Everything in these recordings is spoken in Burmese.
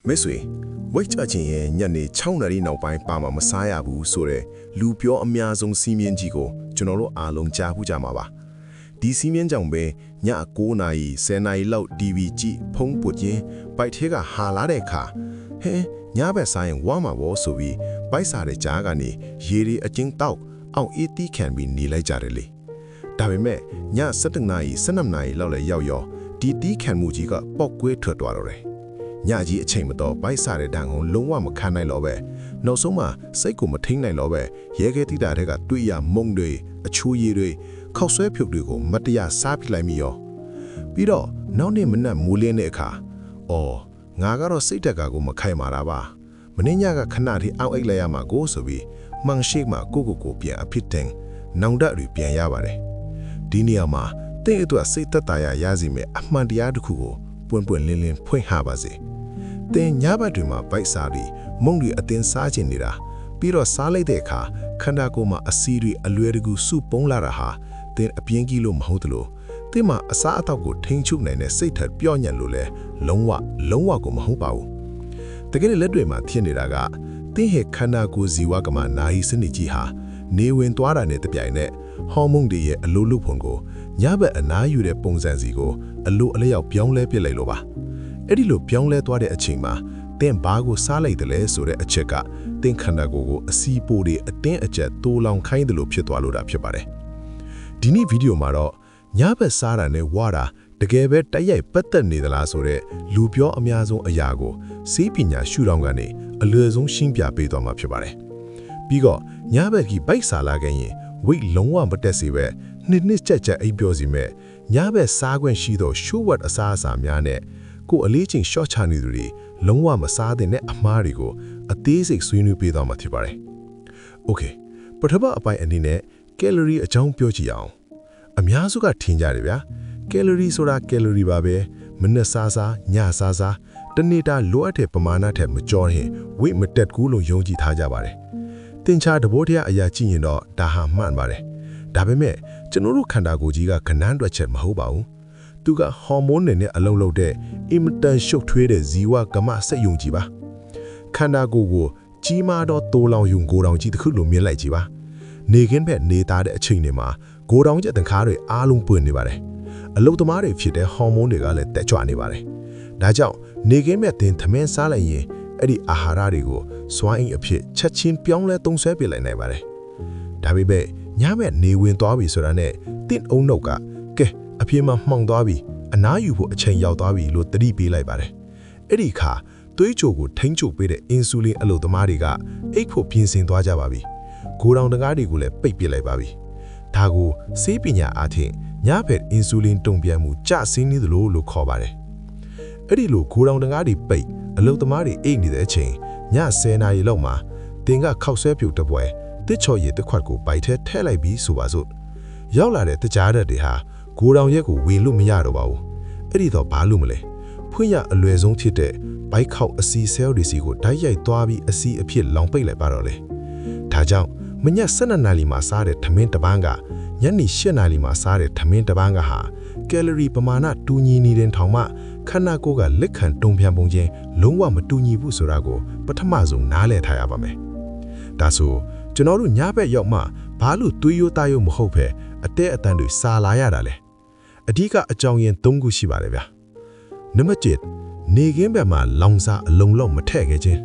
မိတ်ဆွေဝိတ်ချချင်းရဲ့ညနေ6နာရီနောက်ပိုင်းပါမှာမစားရဘူးဆိုတဲ့လူပြောအများဆုံးစီးမြင်ကြီးကိုကျွန်တော်တို့အားလုံးကြားဘူးကြမှာပါဒီစီးမြင်ကြောင့်ပဲည9နာရီ10နာရီလောက် DV ကြည့်ဖုံးပုတ်ရင်ပိုက်ထဲကဟာလာတဲ့အခါဟဲညဘက်ဆိုင်ဝါမှာဘောဆိုပြီးပိုက်စားတဲ့ကြားကနေရေရီအချင်းတောက်အောင်အေးတီးခံပြီးနေလိုက်ကြတယ်လေဒါပေမဲ့ည7နာရီ12နာရီလောက်လည်းရောက်ရောဒီတီးခံမှုကြီးကပောက်ကွဲထွက်သွားတော့တယ်ညကြီးအချိန်မတော်ပိုက်စားတဲ့တန်ကိုလုံးဝမခံနိုင်တော့ပဲနောက်ဆုံးမှစိတ်ကိုမထိန်နိုင်တော့ပဲရဲခဲတိတာတွေကတွေ့ရမုံတွေအချိုးရည်တွေခောက်ဆွဲဖြုတ်တွေကိုမတရားစားပြလိုက်မိရောပြီးတော့နောက်နေ့မနက်မိုးလင်းတဲ့အခါအော်ငါကတော့စိတ်တက်ကကိုမခိုင်မာတာပါမင်းညကခဏထိအောက်အိတ်လိုက်ရမှာကိုဆိုပြီးမှန်ရှိမှကိုပြန်အဖြစ်တင်နောင်တတွေပြန်ရပါတယ်ဒီနေရာမှာတဲ့အတွက်စိတ်သက်သာရစီမဲ့အမှန်တရားတစ်ခုကိုပွင့်လင်းလင်းဖွင့်ဟပါစေတင်ညဘက်တွေမှာဗိုက်စားပြီးမုံတွေအတင်းစားချင်နေတာပြီးတော့စားလိုက်တဲ့အခါခန္ဓာကိုယ်မှာအဆီတွေအလွယ်တကူစုပုံးလာတာဟာတင်အပြင်းကြီးလို့မဟုတ်သလိုတင်မှာအစားအသောက်ကိုထိန်းချုပ်နိုင်တဲ့စိတ်ထက်ပြော့ညံ့လို့လဲလုံးဝကိုမဟုတ်ပါဘူးတကယ်လက်တွေမှာဖြစ်နေတာကတင်ဟေခန္ဓာကိုယ်ဇီဝကမနာဟိစနစ်ကြီးဟာနေဝင်သွားတာနဲ့တပြိုင်နက်ဟော်မုန်းတွေရဲ့အလိုလုပ်ပုံကိုညဘက်အနားယူတဲ့ပုံစံစီကိုအလိုအလျောက်ပြောင်းလဲပစ်လိုက်လို့ပါအဲ့ဒီလိုပြောင်းလဲသွားတဲ့အချိန်မှာတင်ဘာကိုစားလိုက်တယ်လဲဆိုတဲ့အချက်ကတင်ခန္ဓာကိုယ်ကိုအစီပိုတွေအတင်းအကျပ်တိုးလောင်ခိုင်းတယ်လို့ဖြစ်သွားလို့တာဖြစ်ပါတယ်ဒီနေ့ဗီဒီယိုမှာတော့ညဘက်စားတာနဲ့ဝါတာတကယ်ပဲတိုက်ရိုက်ပတ်သက်နေသလားဆိုတဲ့လူပြောအများဆုံးအရာကိုစေပညာရှုထောင့်ကနေအလွယ်ဆုံးရှင်းပြပေးသွားမှာဖြစ်ပါတယ်ပြီးတော့ညဘက်ကြီးဗိုက်စားလာခဲ့ရင်ဝိတ်လုံးဝမတက်စေပဲနှစ်ချက်အိပ်ပျော်စီမဲ့ညဘက်စားခွင့်ရှိသောရှိုးဝတ်အစားအစာများနဲ့ကိုအလေးချိန်ရှော့ချနေသူတွေလုံးဝမစားတဲ့အမှားတွေကိုအသေးစိတ်ဆွေးနွေးပေးသွားမှာဖြစ်ပါတယ်။ Okay ပထမအပိုင်းအနေနဲ့ကယ်လိုရီအကြောင်းပြောကြည့်အောင်အများစုကထင်ကြတယ်ဗျာကယ်လိုရီဆိုတာကယ်လိုရီပါပဲမနက်စားညစားတနေ့တာလိုအပ်တဲ့ပမာဏထက်မကျော်ရင်ဝိတ်မတက်ဘူးလို့ယုံကြည်ထားကြပါတယ်။တင်ချာတဘောတရားအရာကြည့်ရင်တော့ဒါဟာမှန်ပါတယ်။ဒါပေမဲ့ကျွန်တော်တို့ခန္ဓာကိုယ်ကြီးကကဏ္ဍတွက်ချက်မဟုတ်ပါဘူး။သူကဟော်မုန်းတွေနဲ့အလုံးလုံးတဲ့အင်မတန်ရှုပ်ထွေးတဲ့ဇီဝကမစက်ယုံကြည်ပါ။ခန္ဓာကိုယ်ကိုကြီးမားသောတိုးလောင်ယုံကိုယ်တောင်ကြီးတစ်ခုလိုမြင်လိုက်ကြည့်ပါ။နေခင်းဘက်နေသားတဲ့အချိန်တွေမှာကိုယ်တောင်ကျက်တခါတွေအားလုံးပွင့်နေပါတယ်။အလုတ်သမားတွေဖြစ်တဲ့ဟော်မုန်းတွေကလည်းတက်ကြွနေပါတယ်။ဒါကြောင့်နေခင်းဘက်တင်သမင်းစားလိုက်ရင်အဲ့ဒီအာဟာရတွေကိုစွမ်းအင်အဖြစ်ချက်ချင်းပြောင်းလဲသုံးဆွဲပြလိုက်နိုင်ပါတယ်။ဒါပေမဲ့ညဘက်နေဝင်သွားပြီဆိုတာနဲ့တင့်အုံနှုတ်ကကဲအပြေမှာမှောင်သွားပြီအနားယူဖို့အချိန်ရောက်သွားပြီလို့သတိပေးလိုက်ပါတယ်။အဲ့ဒီအခါသွေးကြိုကိုထိန်းချုပ်ပေးတဲ့အင်ဆူလင်အလုတ်သမားတွေကအိတ်ဖို့ပြင်ဆင်သွားကြပါပြီ။ကိုယ်တောင်တကားတွေကိုလည်းပိတ်ပစ်လိုက်ပါပြီ။ဒါကိုဆေးပညာအားဖြင့်ညဘက်အင်ဆူလင်တုံ့ပြန်မှုကျဆင်းနေသလိုလို့ခေါ်ပါတယ်။အဲ့ဒီလိုကိုယ်တောင်တကားတွေပိတ်အလုတ်သမားတွေအိတ်နေတဲ့အချိန်ည10နာရီလောက်မှာတင်ကခောက်ဆွဲပြုတ်တပွဲတစ်ချော်ရည်တစ်ခွက်ကိုပိုက်ထဲထည့်လိုက်ပြီးဆိုပါစို့ရောက်လာတဲ့တကြားတဲ့တွေဟာကိုတောင်ရက်ကိုဝင်လို့မရတော့ပါဘူးအဲ့ဒီတော့ဘာလို့မလဲဖွင့်ရအလွယ်ဆုံးဖြစ်တဲ့ဘိုက်ခောက်အစီဆဲလ်တွေစီကိုဓာတ်ရိုက်သွားပြီးအစီအဖြစ်လောင်ပိတ်လိုက်ပါတော့လေဒါကြောင့်မည12နာရီမှာစားတဲ့ထမင်းတစ်ပန်းကညနေ8နာရီမှာစားတဲ့ထမင်းတစ်ပန်းကဟာကယ်လိုရီပမာဏတူညီနေတဲ့ထောင်မှခန္ဓာကိုယ်ကလက်ခံတုံ့ပြန်ပုံချင်းလုံးဝမတူညီဘူးဆိုတာကိုပထမဆုံးနားလည်ထားရပါမယ်ဒါဆိုကျွန်တော်တို့ညဘက်ရောက်မှဘာလို့သွေးရိုးသားရိုးမဟုတ်ပဲအတဲအတန်တွေစားလာရတာလဲအဓိကအကြောင်းရင်း၃ခုရှိပါတယ်ဗျာနံပါတ်1နေခင်းဘက်မှာလောင်စားအလုံးလုံးမထည့်ခဲ့ခြင်း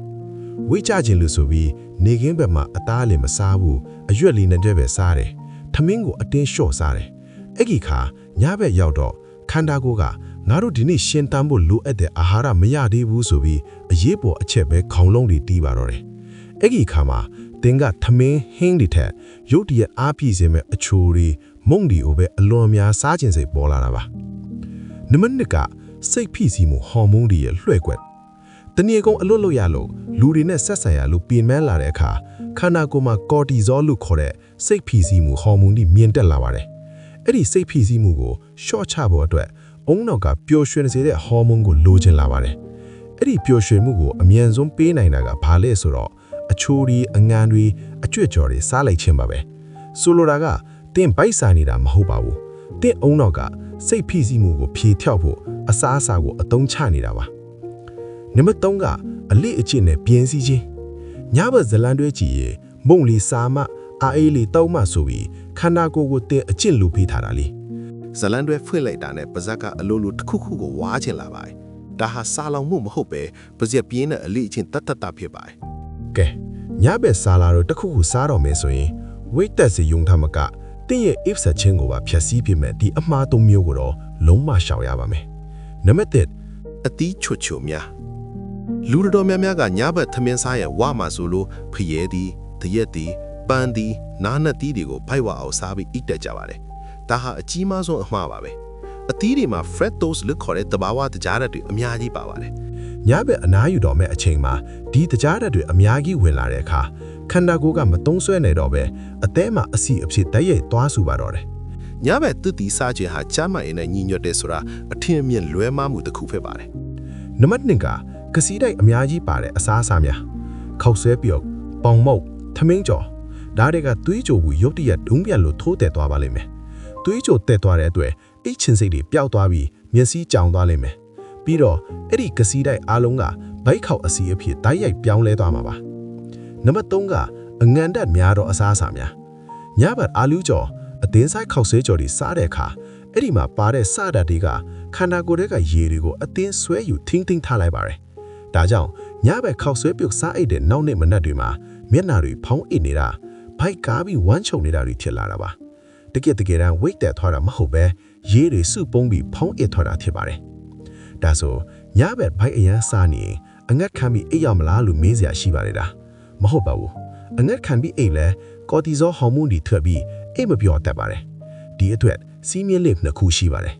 ဝိကြခြင်းလို့ဆိုပြီးနေခင်းဘက်မှာအသားလည်းမစားဘူးအရွက်လေးနဲ့တည်းပဲစားတယ်ထမင်းကိုအတင်းလျှော့စားတယ်အဲ့ဒီခါညဘက်ရောက်တော့ခန္ဓာကိုယ်ကငါတို့ဒီနေ့ရှင်းတမ်းဖို့လိုအပ်တဲ့အာဟာရမရသေးဘူးဆိုပြီးအရေးပေါ်အချက်ပဲခေါင်းလုံးတွေတီးပါတော့တယ်အဲ့ဒီခါမှာတင်ကထမင်းဟင်းတွေထက်ရုတ်တရက်အားပြည့်စေမဲ့အချိုတွေမုံတွေကိုပဲအလွန်များစားခြင်းစိတ်ပေါ်လာတာပါနံပါတ်2ကစိတ်ဖိစီးမှုဟော်မုန်းတွေရဲ့လွှဲကွက်တနည်းကုန်းအလွတ်လို့ရလို့လူတွေနဲ့ဆက်ဆံရလို့ပြင်ပန်းလာတဲ့အခါခန္ဓာကိုယ်မှာကော်တီဇောလို့ခေါ်တဲ့စိတ်ဖိစီးမှုဟော်မုန်းတွေမြင့်တက်လာပါတယ်အဲ့ဒီစိတ်ဖိစီးမှုကိုရှော့ချဖို့အတွက်အုံနောက်ကပျော်ရွှင်စေတဲ့ဟော်မုန်းကိုလိုချင်လာပါတယ်အဲ့ဒီပျော်ရွှင်မှုကိုအမြန်ဆုံးပေးနိုင်တာကဘာလဲဆိုတော့အချိုးတွေအငန်းတွေအကြွက်ကြော်တွေစားလိုက်ခြင်းပါပဲဆိုလိုတာကတင်ဗိုက်ဆိုင်နေတာမဟုတ်ပါဘူးတင်အုံနောက်ကစိတ်ဖိစီးမှုကိုဖြေ跳ဖို့အစားအစာကိုအသုံးချနေတာပါနံပါတ်3က အလေးအကျင့်နဲ့ပြင်းစည်းခြင်းညဘက်ဇလန်တွဲကြည့်ရင်မုံလီစာမအာအေးလီတောက်မဆိုပြီးခန္ဓာကိုယ်ကိုတင်အကျင့်လူဖိထားတာလေ ဇလန်တွေဖွင့်လိုက်တာနဲ့ပါဇက်ကအလိုလိုတစ်ခုခုကိုဝါချင်လာပါတယ်ဒါဟာစာလောင်မှုမဟုတ်ပဲပါဇက်ပြင်းတဲ့အလေးအကျင့်တတ်ဖြစ်ပါတယ် ကဲညဘက်စာလာတော့တစ်ခုခုစားတော့မယ်ဆိုရင်ဝိတ်တက်စီယုံထမကတင်းရဲ့ if ဆက်ချင်းကိုပါဖြတ်စည်းပြမယ်ဒီအမှားသုံးမျိုးကိုတော့လုံးဝရှောင်ရပါမယ်နံပါတ်1အတီးချွတ်ချွတ်များလူတော်များများကညဘက်သမင်းစားရဲ့ဝါမှာဆိုလို့ဖျဲသည်တရက်သည်ပန်းသည်နားနတ်တီးတွေကိုဖိုက်ဝါအောင်စားပြီးအိတ်တက်ကြပါတယ်ဒါဟာအကြီးမားဆုံးအမှားပါပဲအတီးတွေမှာ fructose လို့ခေါ်တဲ့တဘာဝတကြားဓာတ်တွေအများကြီးပါပါတယ်ညဘက်အနားယူတော့မဲ့အချိန်မှာဒီတကြားဓာတ်တွေအများကြီးဝင်လာတဲ့အခါခန္ဓာကိုယ်ကမတုံးဆွဲနေတော့ပဲအသည်းမှာအစီအဖြစ်တည့်ရိပ်သွားစုပါတော့တယ်ညဘက်တစ်တီစားခြင်းဟာချမ်းမာရေးနဲ့ညီညွတ်တဲ့ဆိုတာအထင်အမြင်လွဲမှားမှုတစ်ခုဖြစ်ပါတယ်နံပါတ်2ကကစီတိုက်အများကြီးပါတဲ့အစားအစာများခောက်ဆွဲပြုတ်ပေါင်မုတ်ထမင်းကြော်ဒါတွေကသွေးကြိုဘူးရုတ်တရက်ဒုံးပြန်လို့ထိုးတက်သွားပါလိမ့်မယ်သွေးကြိုတက်သွားတဲ့အတွက်အိတ်ချင်စိတ်တွေပျောက်သွားပြီးမျက်စိကြောင်သွားလိမ့်မယ်ပြီးတော့အဲ့ဒီကစီတိုက်အားလုံးကဘိုက်ခေါက်အစီအဖြစ်တိုက်ရိုက်ပြောင်းလဲသွားမှာပါနံပါတ်3ကအငံတက်များတော့အစားအစာများညဘက်အာလူးကြော်အသင်းဆိုင်ခောက်ဆွဲကြော်တွေစားတဲ့အခါအဲ့ဒီမှာပါတဲ့စဓာတ်တွေကခန္ဓာကိုယ်ထဲကရေတွေကိုအသင်းဆွဲယူထင်းထင်းထားလိုက်ပါတယ်ဒါကြောင့်ညဘက်ခောက်ဆွဲပြုတ်စားအိတ်တဲ့နောက်နေ့မနက်တွေမှာမျက်နှာတွေဖောင်းအိတ်နေတာဘိုက်ကားပြီးဝမ်းချုံနေတာတွေဖြစ်လာတာပါတကယ်တမ်းဝိတ်တက်ထွားတာမဟုတ်ပဲရေတွေစုပုံးပြီးဖောင်းအိတ်ထွားတာဖြစ်ပါတယ်ဒါဆိုညဘက်ဘိုက်အရန်စားနေအငတ်ခံပြီးအိတ်ရမလားလို့မေးစရာရှိပါတယ်ဒါမဟုတ်ပါဘူးအငတ်ခံပြီးအိတ်လဲကော်တီဇောဟော်မုန်းတွေထွက်ပြီးအိတ်မပြောတတ်ပါတယ်ဒီအတွက်စီးမြင့်လေးနှစ်ခုရှိပါတယ်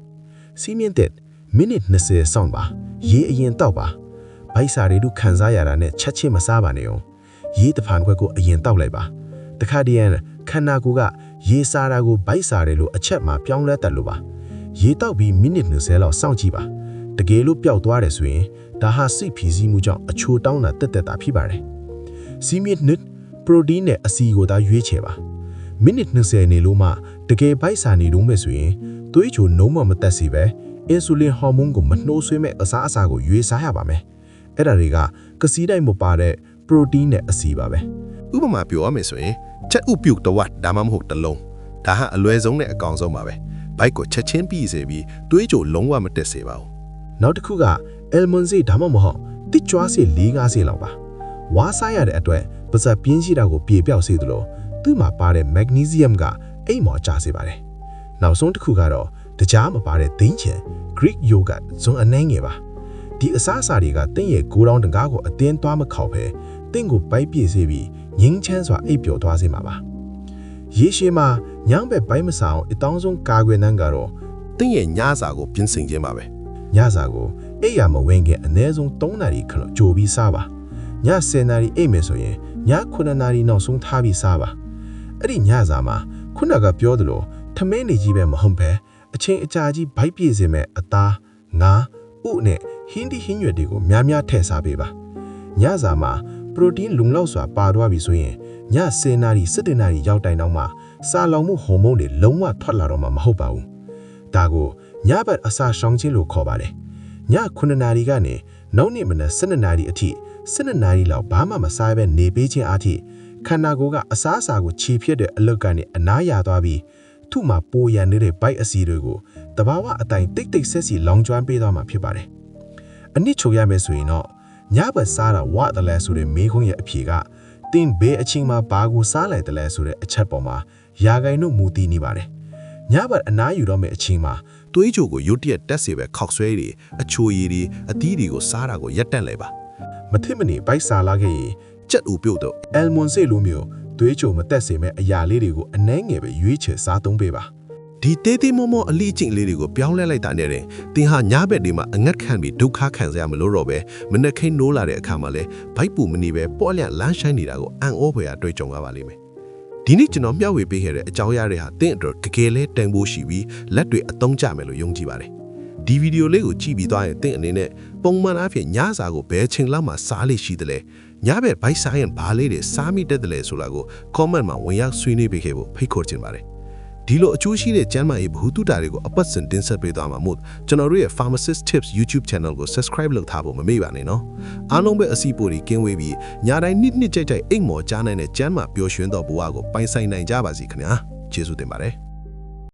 စီးမြင့်တဲ့မိနစ်20စောင့်ပါရေအရင်တောက်ပါဘိုက်စာတွေတို့ခံစားရတာနဲ့ချက်ချင်းမစားပါနဲ့အောင်ရေတဖန်ခွက်ကိုအရင်တောက်လိုက်ပါတခါတည်းခန္ဓာကိုယ်ကရေစားတာကိုဘိုက်စာတွေလို့အချက်မှာပြောင်းလဲတက်လို့ပါရေတောက်ပြီးမိနစ်20လောက်စောင့်ကြည့်ပါတကယ်လို့ပျောက်သွားတယ်ဆိုရင်ဒါဟာစိတ်ဖြည့်ဆည်းမှုကြောင့်အချိုတောင်းတာတက်တာဖြစ်ပါတယ်စီးမြင့်နစ်ပရိုတင်းနဲ့အဆီကိုသာရွေးချယ်ပါမိနစ်20နေလို့မှတကယ်ဘိုက်စာနေတော့မယ်ဆိုရင်သွေးချိုနှုံးမတက်စီပဲအင်ဆူလင်ဟော်မုန်းကိုမနှိုးဆွေးမဲ့အစားအစာကိုရွေးစားရပါမယ်အဲ့ဒါတွေကကစီးတိုင်းမပါတဲ့ပရိုတင်းနဲ့အဆီပါပဲဥပမာပြောရမယ်ဆိုရင်ချက်ဥပြုတ်တဝက်ဒါမှမဟုတ်တစ်လုံးဒါဟာအလွယ်ဆုံးနဲ့အကောင်ဆုံးပါပဲဘိုက်ကိုချက်ချင်းပြီးစေပြီးသွေးချိုလုံးဝမတက်စေပါဘူးနောက်တစ်ခုကအယ်မွန်စီဒါမှမဟုတ်တစ်ကြွားစီ4-5စီလောက်ပါဝါစားရတဲ့အတွက်ပါဇက်ပြင်းရှိတာကိုပြေပြောက်စေသလိုသူ့မှာပါတဲ့မက်ဂနီဆီယမ်ကအိမ်မော်ကျစေပါတယ်နောက်ဆုံးတစ်ခုကတော့တကြားမပါတဲ့ဒိန်းချင် Greek yogurt ဇွန်အနှဲငယ်ပါဒီအစားအစာတွေကတင့်ရဲ့ကိုယ်တောင်တကားကိုအတင်းသွားမခောက်ပဲတင့်ကိုပိုက်ပြည့်စေပြီးငင်းချမ်းစွာအိပ်ပျော်သွားစေမှာပါရေရှည်မှာညောင်းပဲပိုက်မဆောင်အတောင်းဆုံးကာကွယ်နှံကတော့တင့်ရဲ့ညစာကိုပြင်ဆင်ခြင်းပါပဲညစာကိုအိပ်ရမဝင်ခင်အနည်းဆုံး3နာရီခန့်ကြိုပြီးစားပါည10နာရီအိပ်မယ်ဆိုရင်ည9နာရီနောက်ဆုံးထားပြီးစားပါအဲ့ဒီညစာမှာခုနကပြောသလိုထမင်းနေကြီးပဲမဟုတ်ပဲအချိန်အကြာကြီးဘိုက်ပြည့်စေမဲ့အသားငါဥနဲ့ဟင်းဒီဟင်းရွက်တွေကိုများများထည့်စားပေးပါညစာမှာပရိုတင်းလုံလောက်စွာပါသွားပြီဆိုရင်ည10နာရီ17နာရီရောက်တိုင်တော့မှစားလောင်မှုဟော်မုန်းတွေလုံးဝထွက်လာတော့မှမဟုတ်ပါဘူးဒါကိုညဘက်အစာရှောင်ခြင်းလို့ခေါ်ပါတယ်ည9နာရီကနေနောက်နေ့မနက်12နာရီအထိ12နာရီလောက်ဘာမှမစားဘဲနေပေးခြင်းအထိခန္ဓာကိုယ်ကအစားအစာကိုခြေဖြစ်တဲ့အလုပ်ကနေအနားရသွားပြီးသူ့မှာပိုရနေတဲ့ဘိုက်အစီတွေကိုတဘာဝအတိုင်းတိတ်တိတ်ဆက်စီလောင်ကျွမ်းပေးသွားမှာဖြစ်ပါတယ်အနည်းချုပ်ရမယ်ဆိုရင်တော့ညဘက်စားတာဝတ်တယ်လဲဆိုတဲ့မေးခွန်းရဲ့အဖြေကတင်းဘေးအချိန်မှာဘာကိုစားလိုက်တယ်လဲဆိုတဲ့အချက်ပေါ်မှာယာဂိုင်တို့မူတည်နေပါတယ်ညဘက်အနားယူတော့မယ့်အချိန်မှာသွေးချိုကိုရုတ်တရက်တက်စေပဲခောက်ဆွဲတွေအချိုရည်တွေအသီးတွေကိုစားတာကိုရပ်တန့်လိုက်ပါမထစ်မနေဘိုက်စားလာခဲ့ရင်ကြက်ဥပြုတ်တော့အယ်မွန်စေလိုမျိုးသွေးချိုမတက်စေမဲ့အရာလေးတွေကိုအနှဲငယ်ပဲရွေးချယ်စားသုံးပေးပါဒီတေးသေးမောမောအလိအကျင့်လေးတွေကိုပြောင်းလဲလိုက်တာနဲ့တင်သင်ဟာညဘက်တွေမှာအငတ်ခံပြီးဒုက္ခခံရမလို့တော့ပဲမနှက်ခိန်နိုးလာတဲ့အခါမှာလဲဘိုက်ပူမနေပဲပေါ့လျက်လမ်းဆိုင်နေတာကိုအံ့ဩဖွယ်အတွေ့ကြုံရပါလိမ့်မယ်ဒီနေ့ကျွန်တော်မျှဝေပေးခဲ့တဲ့အကြောင်းအရာတွေဟာသင်အတွက်တကယ်လဲတန်ဖိုးရှိပြီးလက်တွေအသုံးကျမယ်လို့ယုံကြည်ပါတယ်ဒီဗီဒီယိုလေးကိုကြည့်ပြီးသွားရင်သင်အနေနဲ့ပုံမှန်အားဖြင့်ညစာကိုဘယ်ချိန်လောက်မှစားလိမ့်ရှိသလဲညဘက်ဘိုက်စားရင်ဘာလေးတွေစားမိတတ်တယ်လဲဆိုတာကို comment မှာဝင်ရောက်ဆွေးနွေးပေးခဲ့ဖို့ဖိတ်ခေါ်ချင်ပါတယ် ဒီလိုအကျိုးရှိတဲ့ကျန်းမာရေးဗဟုသုတတွေကိုအပတ်စဉ်တင်ဆက်ပေးသွားမှာမို့ကျွန်တော်တို့ရဲ့ Pharmacist Tips YouTube Channel ကို Subscribe လုပ်ထားဖို့မမေ့ပါနဲ့နော်အားလုံးပဲအစီအပိုတွေကင်းဝေးပြီးညတိုင်းနှစ်ကြိုက်အိမ်မော်ကြားနိုင်တဲ့ကျန်းမာပျော်ရွှင်သောဘဝကိုပိုင်ဆိုင်နိုင်ကြပါစေခင်ဗျာကျေးဇူးတင်ပါတယ်